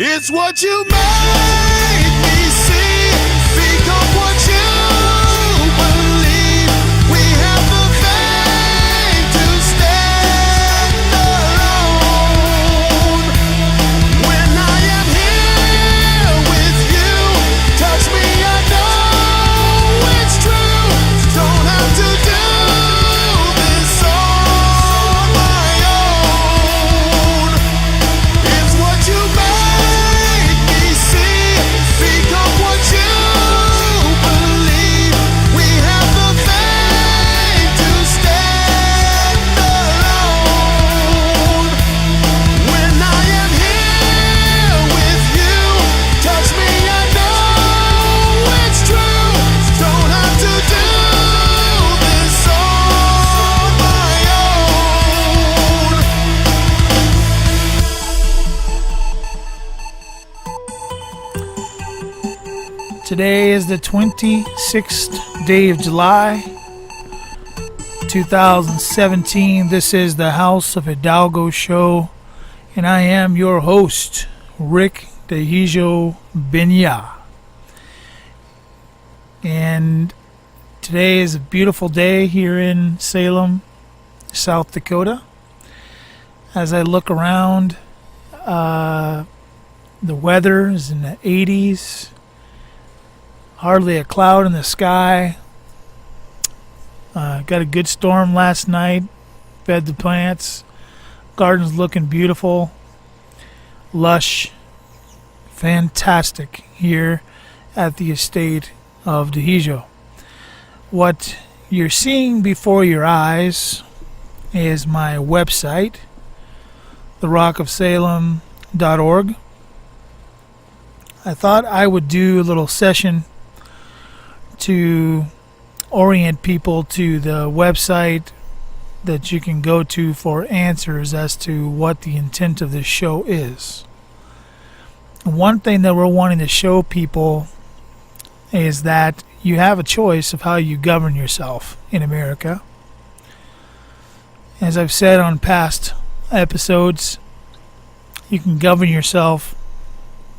It's what you make me see. Become what you believe. We have the faith to stand alone. When I am here with you, touch me, I know it's true. Don't have to do this on my own. It's what you make me see. Become what you believe. We have the faith to stand alone. When I am here with you, touch me, I know it's true. Don't have to do this on my own. Today is the 26th day of July, 2017. This is the House of Hidalgo show, and I am your host, Rick Dehijo Benya. And today is a beautiful day here in Salem, South Dakota. As I look around, the weather is in the 80s. Hardly a cloud in the sky. Got a good storm last night. Fed the plants. Garden's looking beautiful. Lush. Fantastic here at the estate of Dehijo. What you're seeing before your eyes is my website, therockofsalem.org. I thought I would do a little session to orient people to the website that you can go to for answers as to what the intent of this show is. One thing that we're wanting to show people is that you have a choice of how you govern yourself in America. As I've said on past episodes, you can govern yourself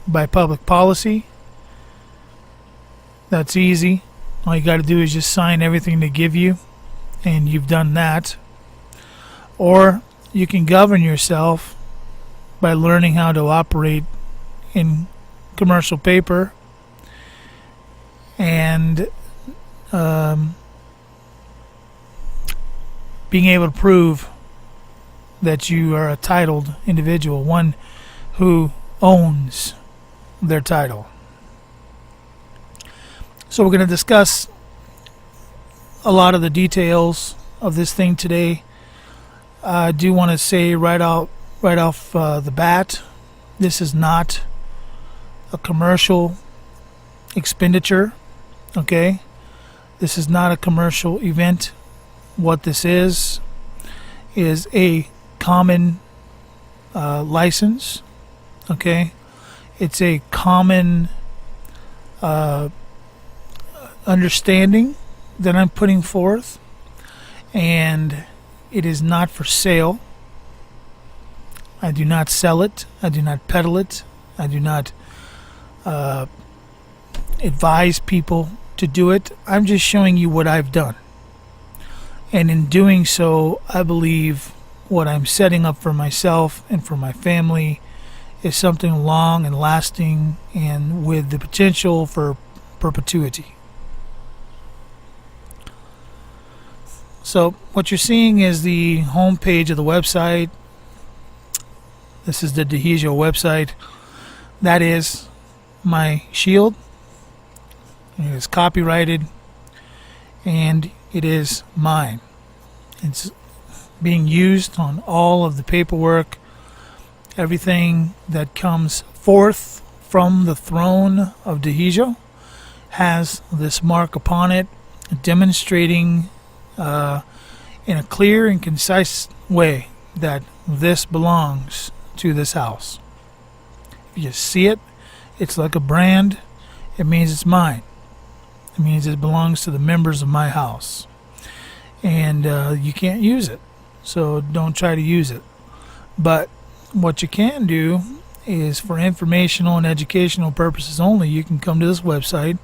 by public policy. That's easy. All you got to do is just sign everything they give you, and you've done that. Or you can govern yourself by learning how to operate in commercial paper and being able to prove that you are a titled individual, one who owns their title. So we're going to discuss a lot of the details of this thing today. I do want to say right off the bat, this is not a commercial expenditure. Okay, this is not a commercial event. What this is a common license. Okay, it's a common understanding that I'm putting forth, and it is not for sale. I do not sell it. I do not peddle it. I do not advise people to do it. I'm just showing you what I've done, and in doing so, I believe what I'm setting up for myself and for my family is something long and lasting and with the potential for perpetuity. So what you're seeing is the home page of the website. This is the Dehijo website. That is my shield. It is copyrighted, and it is mine. It's being used on all of the paperwork. Everything that comes forth from the throne of Dehijo has this mark upon it, demonstrating in a clear and concise way that this belongs to this house. If you just see it, it's like a brand. It means it's mine. It means it belongs to the members of my house. And you can't use it, so don't try to use it. But what you can do is for informational and educational purposes only. You can come to this website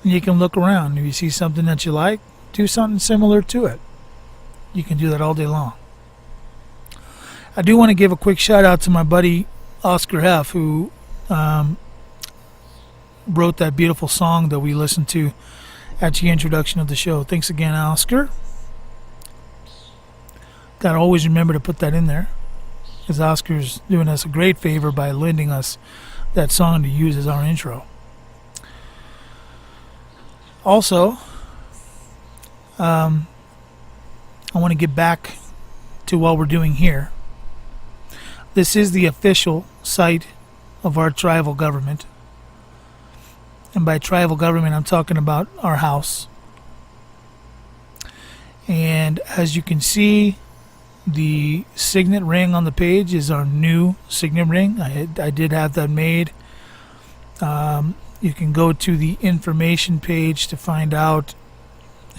and you can look around. If you see something that you like, do something similar to it. You can do that all day long. I do want to give a quick shout out to my buddy Oscar Heff, who wrote that beautiful song that we listened to at the introduction of the show. Thanks again, Oscar. Gotta always remember to put that in there, because Oscar's doing us a great favor by lending us that song to use as our intro. Also, I want to get back to what we're doing here. This is the official site of our tribal government. And by tribal government, I'm talking about our house. And as you can see, the signet ring on the page is our new signet ring. I did have that made. You can go to the information page to find out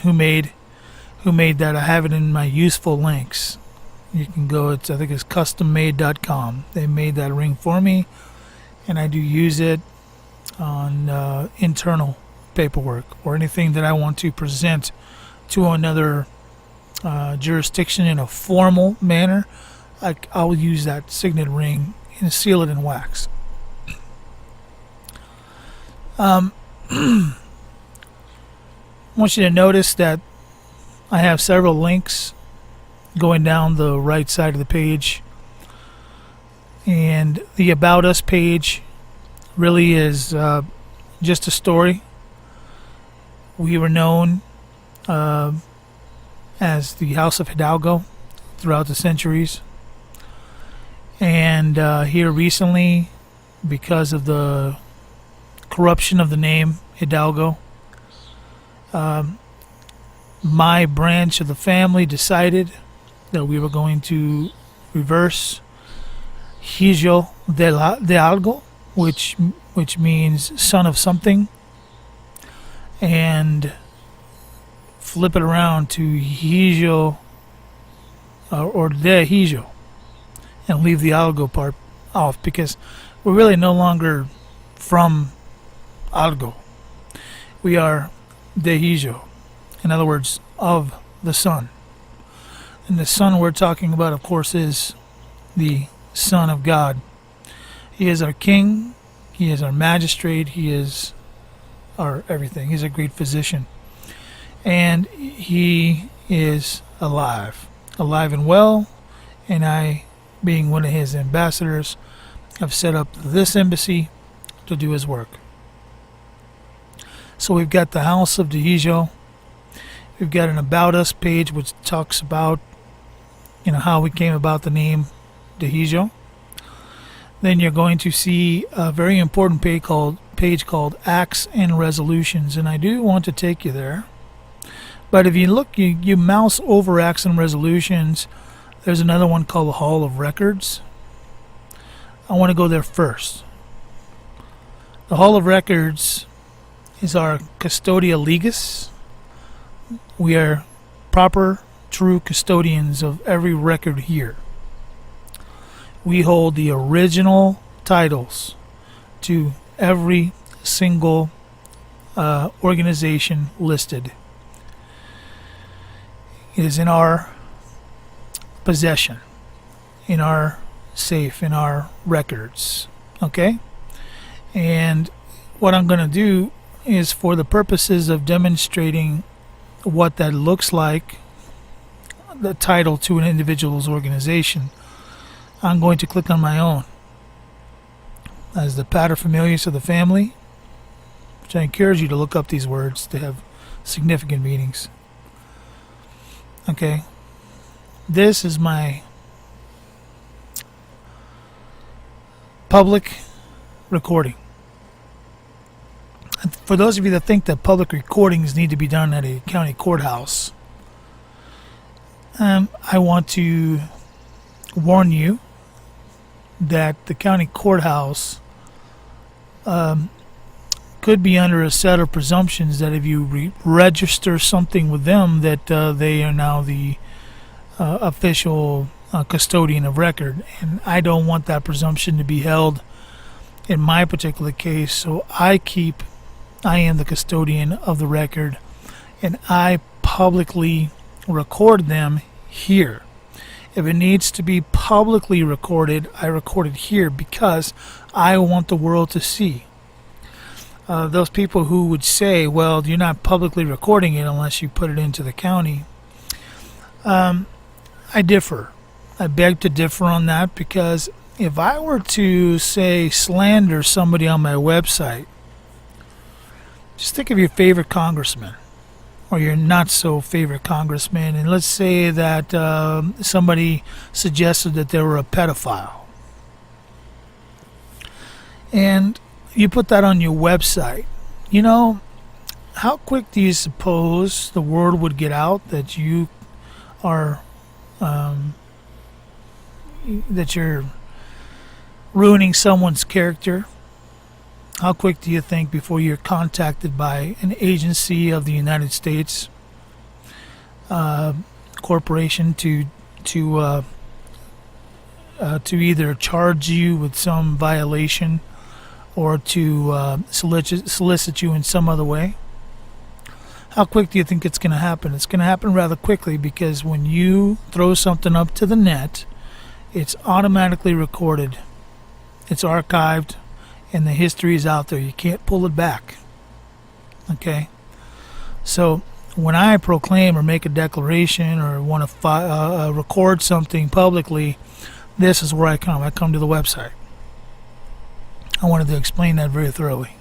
who made that. I have it in my useful links. You can go, I think it's custommade.com. They made that ring for me, and I do use it on internal paperwork or anything that I want to present to another jurisdiction in a formal manner. I'll use that signet ring and seal it in wax. I want you to notice that I have several links going down the right side of the page, and the About Us page really is just a story. We were known as the House of Hidalgo throughout the centuries, and here recently, because of the corruption of the name Hidalgo, my branch of the family decided that we were going to reverse Hijo de algo, which means son of something, and flip it around to Hijo or de Hijo, and leave the algo part off, because we're really no longer from algo. We are de Hijo, in other words, of the Son. And the Son we're talking about, of course, is the Son of God. He is our King. He is our magistrate. He is our everything. He's a great physician. And he is alive and well. And I, being one of his ambassadors, have set up this embassy to do his work. So we've got the House of Hijo. We've got an About Us page which talks about how we came about the name Hijo. Then you're going to see a very important page called Acts and Resolutions, and I do want to take you there. But if you look, you mouse over Acts and Resolutions, there's another one called the Hall of Records. I want to go there first. The Hall of Records is our Custodia Legis. We are proper, true custodians of every record here. We hold the original titles to every single organization listed. It is in our possession, in our safe, in our records. Okay? And what I'm going to do is, for the purposes of demonstrating what that looks like, the title to an individual's organization, I'm going to click on my own as the paterfamilias of the family, which I encourage you to look up these words. They have significant meanings. Okay, this is my public recording. And for those of you that think that public recordings need to be done at a county courthouse, I want to warn you that the county courthouse could be under a set of presumptions that if you register something with them, that they are now the official custodian of record, and I don't want that presumption to be held in my particular case. So I am the custodian of the record, and I publicly record them here. If it needs to be publicly recorded, I record it here because I want the world to see. Those people who would say, well, you're not publicly recording it unless you put it into the county, I differ. I beg to differ on that, because if I were to, say, slander somebody on my website, just think of your favorite congressman or your not so favorite congressman, and let's say that somebody suggested that they were a pedophile, and you put that on your website. How quick do you suppose the word would get out that you are that you're ruining someone's character? How quick do you think before you're contacted by an agency of the United States corporation to either charge you with some violation or to solicit you in some other way? How quick do you think it's going to happen? It's going to happen rather quickly, because when you throw something up to the net, it's automatically recorded. It's archived, and the history is out there. You can't pull it back. Okay? So when I proclaim or make a declaration or want to record something publicly, this is where I come. I come to the website. I wanted to explain that very thoroughly.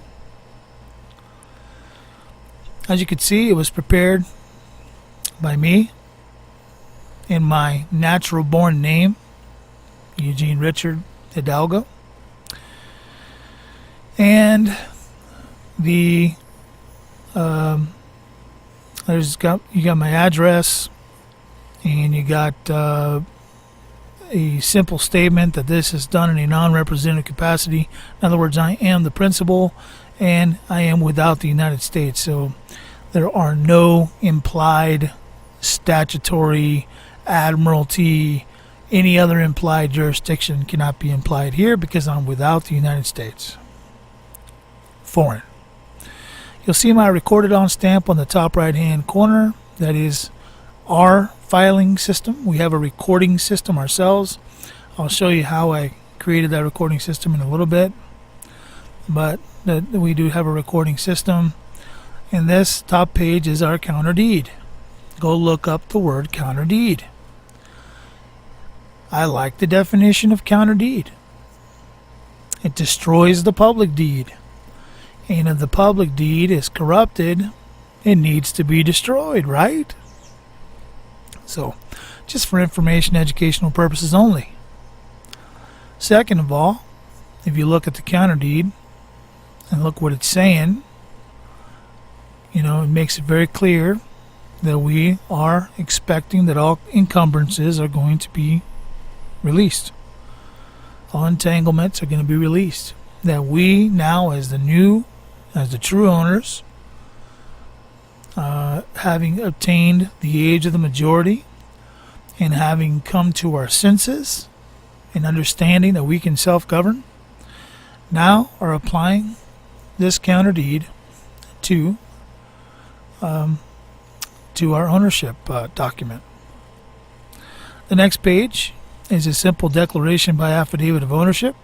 As you can see, it was prepared by me in my natural born name, Eugene Richard Hidalgo. And you got my address, and you got a simple statement that this is done in a non-representative capacity. In other words, I am the principal, and I am without the United States. So there are no implied statutory, admiralty, any other implied jurisdiction cannot be implied here, because I'm without the United States. Foreign. You'll see my recorded on stamp on the top right hand corner. That is our filing system. We have a recording system ourselves. I'll show you how I created that recording system in a little bit, but we do have a recording system. And this top page is our counter deed. Go look up the word counter deed. I like the definition of counter deed. It destroys the public deed. And if the public deed is corrupted, it needs to be destroyed, right? So, just for information, educational purposes only. Second of all, if you look at the counter deed and look what it's saying, it makes it very clear that we are expecting that all encumbrances are going to be released. All entanglements are going to be released. That we now, as the true owners, having obtained the age of the majority and having come to our senses and understanding that we can self-govern, now are applying this counter deed to our ownership document. The next page is a simple declaration by Affidavit of Ownership.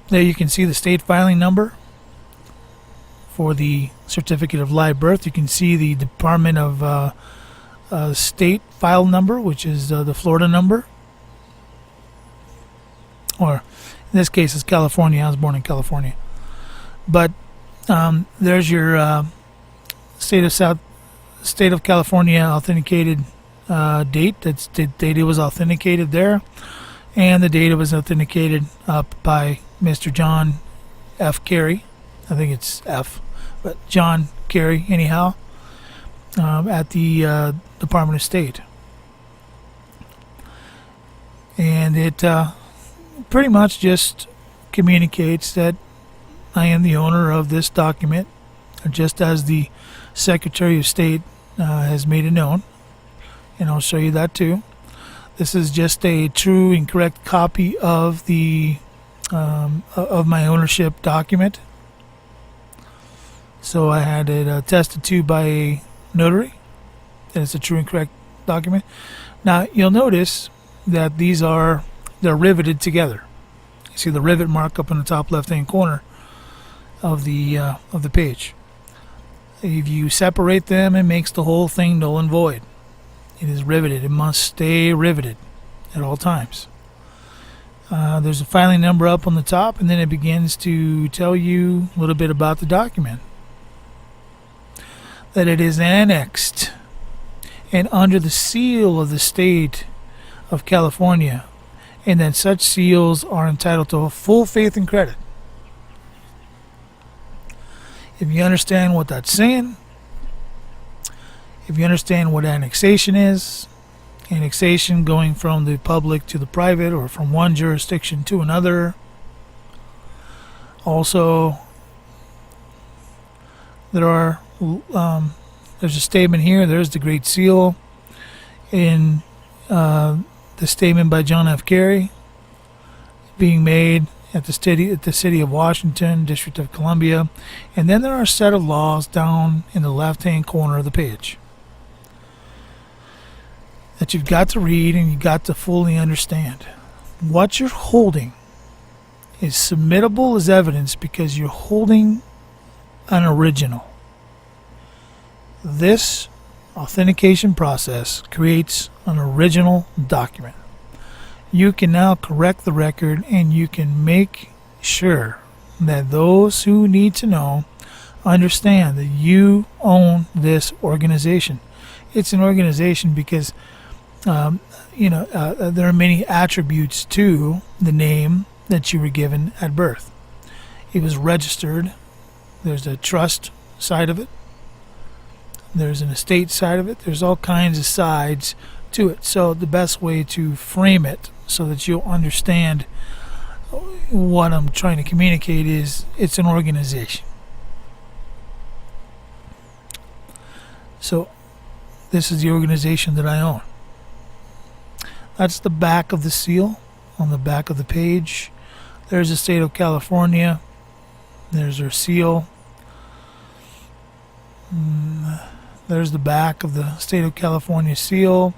There you can see the state filing number for the certificate of live birth. You can see the Department of State file number, which is the Florida number. Or in this case, it's California. I was born in California. But there's your state of California authenticated date. That's the date it was authenticated there, and the date it was authenticated up by Mr. John F. Carey. I think it's F, but John Carey anyhow, at the Department of State. And it pretty much just communicates that I am the owner of this document, just as the Secretary of State has made it known, and I'll show you that too. This is just a true and correct copy of the of my ownership document. So I had it attested to by a notary, and it's a true and correct document. Now you'll notice that they're riveted together. You see the rivet mark up in the top left-hand corner of the page. If you separate them, it makes the whole thing null and void. It is riveted. It must stay riveted at all times. There's a filing number up on the top, and then it begins to tell you a little bit about the document. That it is annexed and under the seal of the state of California, and that such seals are entitled to full faith and credit. If you understand what that's saying, if you understand what annexation is, annexation going from the public to the private or from one jurisdiction to another. Also, there's a statement here. There's the Great Seal in the statement by John F. Kerry being made at the city of Washington, District of Columbia. And then there are a set of laws down in the left-hand corner of the page that you've got to read and you've got to fully understand. What you're holding is submittable as evidence because you're holding an original. This authentication process creates an original document. You can now correct the record, and you can make sure that those who need to know understand that you own this organization. It's an organization because there are many attributes to the name that you were given at birth. It was registered. There's a trust side of it. There's an estate side of it. There's all kinds of sides to it. So the best way to frame it so that you'll understand what I'm trying to communicate is it's an organization. So this is the organization that I own. That's the back of the seal on the back of the page. There's the state of California. There's our seal. There's the back of the state of California seal.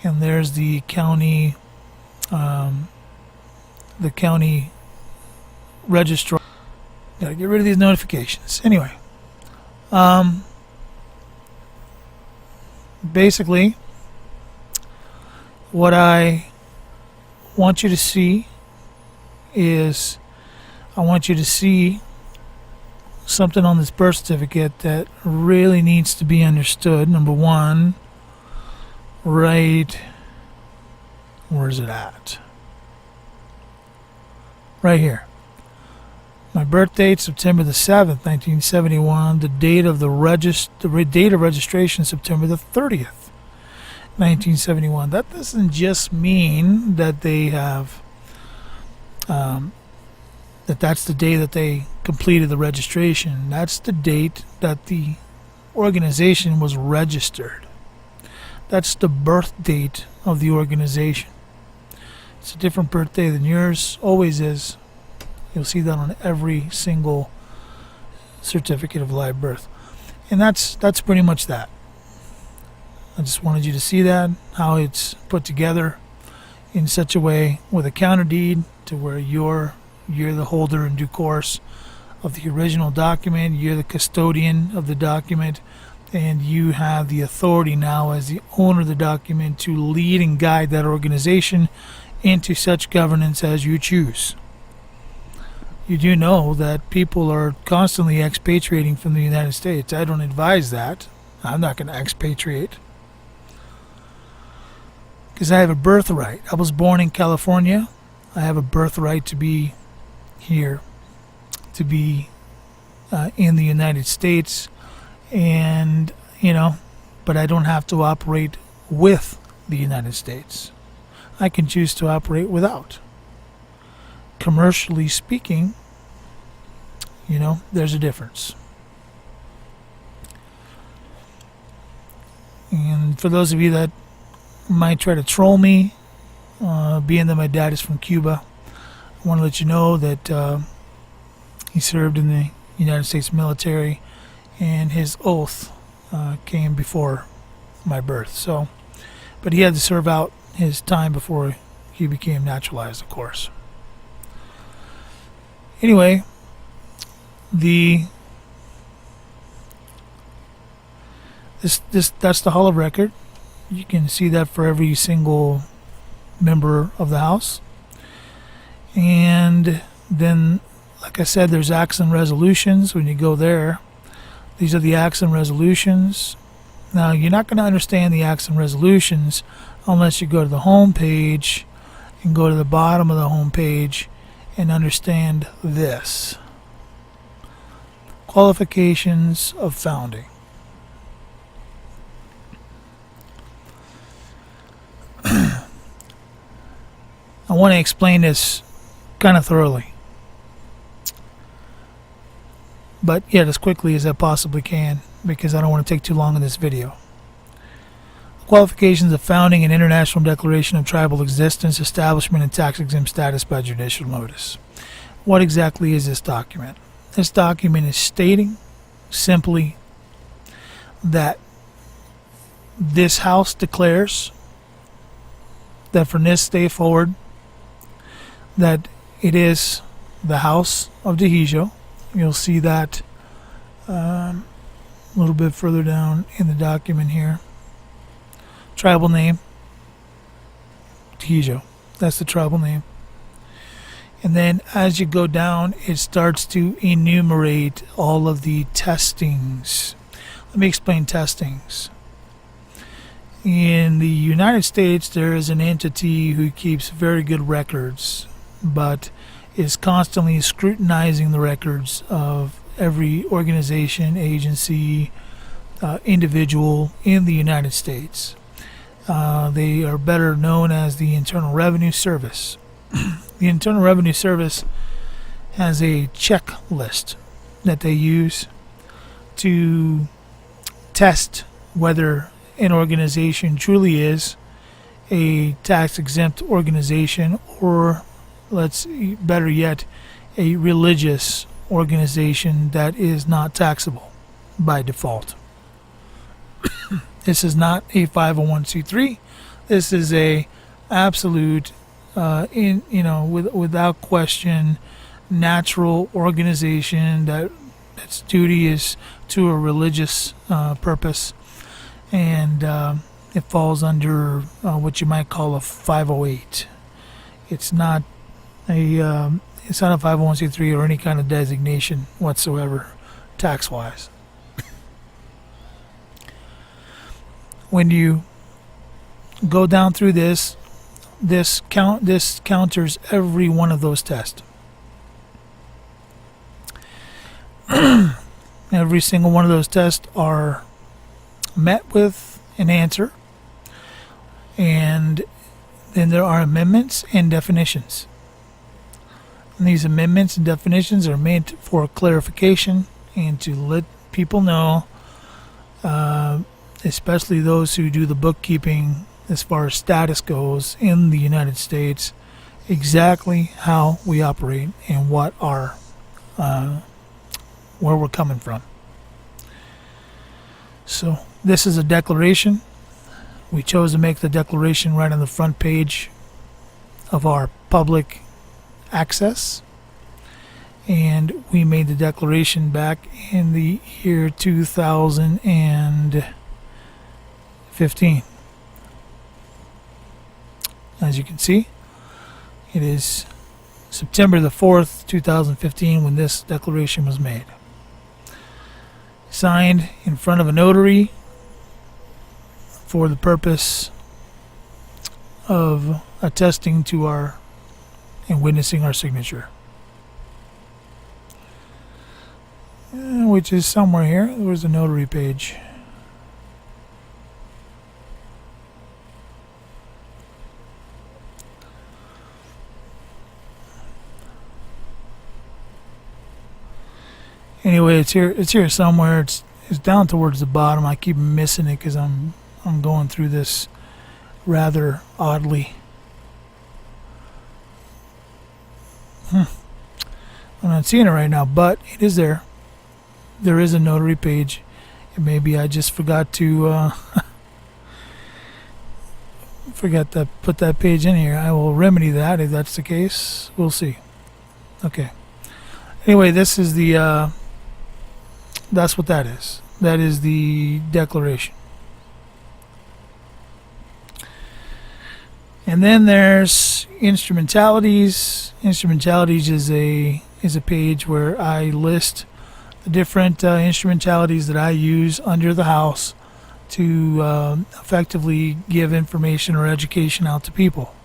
And there's the county registrar. Gotta get rid of these notifications. Anyway, basically, what I want you to see is I want you to see something on this birth certificate that really needs to be understood. Number one, right, where's it at? Right here. My birth date, September the 7th, 1971. The date of the date of registration, September the 30th, 1971. That doesn't just mean that they have that's the day that they completed the registration. That's the date that the organization was registered. That's the birth date of the organization. It's a different birthday than yours, always is. You'll see that on every single certificate of live birth. And that's pretty much that. I just wanted you to see that, how it's put together in such a way with a counter deed to where you're the holder in due course of the original document, you're the custodian of the document, and you have the authority now as the owner of the document to lead and guide that organization into such governance as you choose. You do know that people are constantly expatriating from the United States. I don't advise that. I'm not going to expatriate because I have a birthright. I was born in California. I have a birthright to be here, to be in the United States, and but I don't have to operate with the United States. I can choose to operate without. Commercially speaking, there's a difference. And for those of you that might try to troll me, being that my dad is from Cuba. I want to let you know that he served in the United States military, and his oath came before my birth. So, but he had to serve out his time before he became naturalized, of course. Anyway, that's the Hall of Record. You can see that for every single member of the House. And then, like I said, there's acts and resolutions. When you go there, these are the acts and resolutions. Now, you're not going to understand the acts and resolutions unless you go to the home page and go to the bottom of the home page and understand this. Qualifications of Founding. I want to explain this kind of thoroughly, but yet as quickly as I possibly can, because I don't want to take too long in this video. Qualifications of Founding: an International Declaration of Tribal Existence, Establishment, and Tax-Exempt Status by Judicial Notice. What exactly is this document? This document is stating simply that this House declares that from this day forward, that it is the House of Dehesio. You'll see that a little bit further down in the document here. Tribal name, Dehesio. That's the tribal name. And then as you go down, it starts to enumerate all of the testings. Let me explain testings. In the United States, there is an entity who keeps very good records, but is constantly scrutinizing the records of every organization, agency, individual in the United States. They are better known as the Internal Revenue Service. The Internal Revenue Service has a checklist that they use to test whether an organization truly is a tax-exempt organization, or better yet, a religious organization that is not taxable by default. This is not a 501c3. This is a absolute, without question, natural organization that its duty is to a religious purpose, and it falls under what you might call a 508. It's not a 501c3 or any kind of designation whatsoever, tax-wise. When you go down through this counters every one of those tests. Every single one of those tests are met with an answer, and then there are amendments and definitions. And these amendments and definitions are meant for clarification and to let people know, especially those who do the bookkeeping as far as status goes in the United States, exactly how we operate and what our where we're coming from. So this is a declaration. We chose to make the declaration right on the front page of our public access, and we made the declaration back in the year 2015. As you can see, it is September the 4th, 2015 when this declaration was made. Signed in front of a notary for the purpose of attesting to our and witnessing our signature. Which is somewhere here. Where's the notary page? Anyway, it's here somewhere. It's down towards the bottom. I keep missing it because I'm going through this rather oddly. I'm not seeing it right now, but it is there. There is a notary page, and maybe I just forgot to forgot to put that page in here. I will remedy that if that's the case. We'll see. Okay. Anyway, this is the that's what that is. That is the declaration. And then there's Instrumentalities. Instrumentalities is a page where I list the different instrumentalities that I use under the house to effectively give information or education out to people.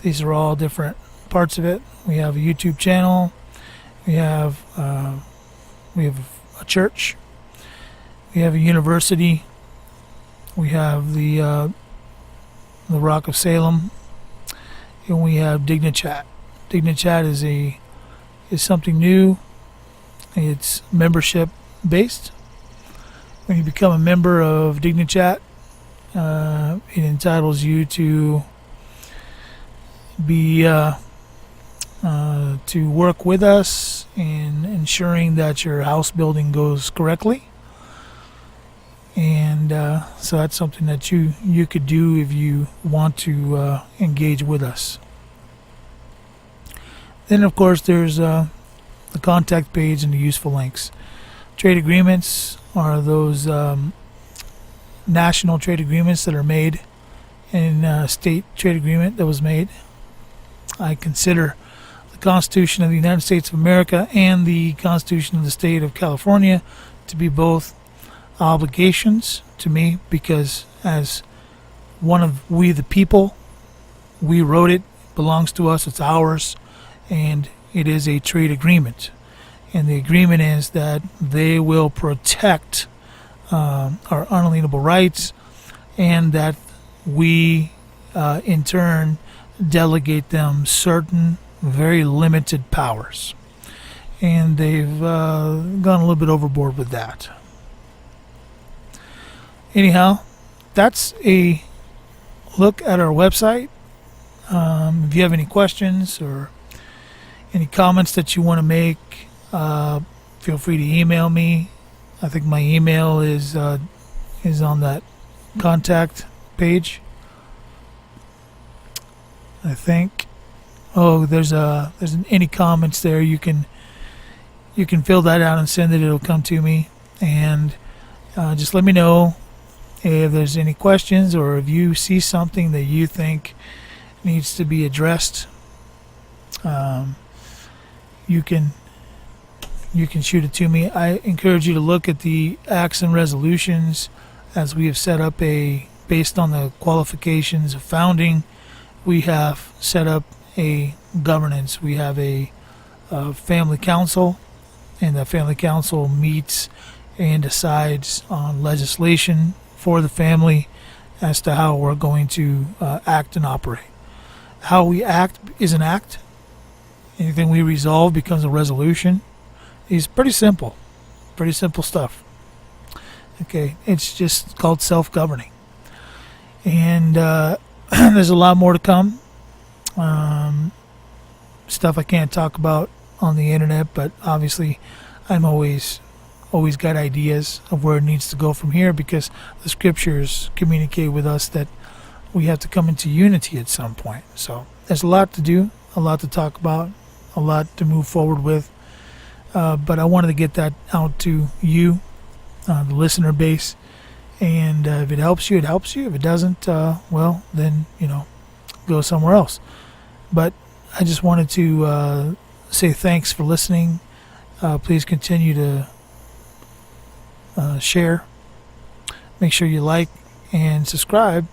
These are all different parts of it. We have a YouTube channel. We have a church. We have a university. We have the Rock of Salem, and we have DignaChat. DignaChat is something new. It's membership based. When you become a member of DignaChat, it entitles you to be to work with us in ensuring that your house building goes correctly. And so that's something that you could do if you want to engage with us. Then, of course, there's the contact page and the useful links. Trade agreements are those national trade agreements that are made, and state trade agreement that was made. I consider the Constitution of the United States of America and the Constitution of the State of California to be both obligations to me, because as one of we the people, we wrote it, belongs to us, it's ours, and it is a trade agreement. And the agreement is that they will protect our unalienable rights, and that we in turn delegate them certain very limited powers. And they've gone a little bit overboard with that. Anyhow, that's a look at our website. If you have any questions or any comments that you want to make, feel free to email me. I think my email is on that contact page. I think. Oh, there's any comments there. You can fill that out and send it. It'll come to me, and just let me know if there's any questions, or if you see something that you think needs to be addressed. You can shoot it to me. I encourage you to look at the acts and resolutions, as we have set up based on the qualifications of founding. We have set up a governance. We have a family council, and the family council meets and decides on legislation for the family as to how we're going to act and operate. How we act is an act. Anything we resolve becomes a resolution. It's pretty simple stuff. Okay, it's just called self-governing. And there's a lot more to come. Stuff I can't talk about on the internet, but obviously I'm always got ideas of where it needs to go from here, because the scriptures communicate with us that we have to come into unity at some point. So there's a lot to do, a lot to talk about, a lot to move forward with. But I wanted to get that out to you, the listener base. And if it helps you, it helps you. If it doesn't, well, then, go somewhere else. But I just wanted to say thanks for listening. Please continue to share. Make sure you like and subscribe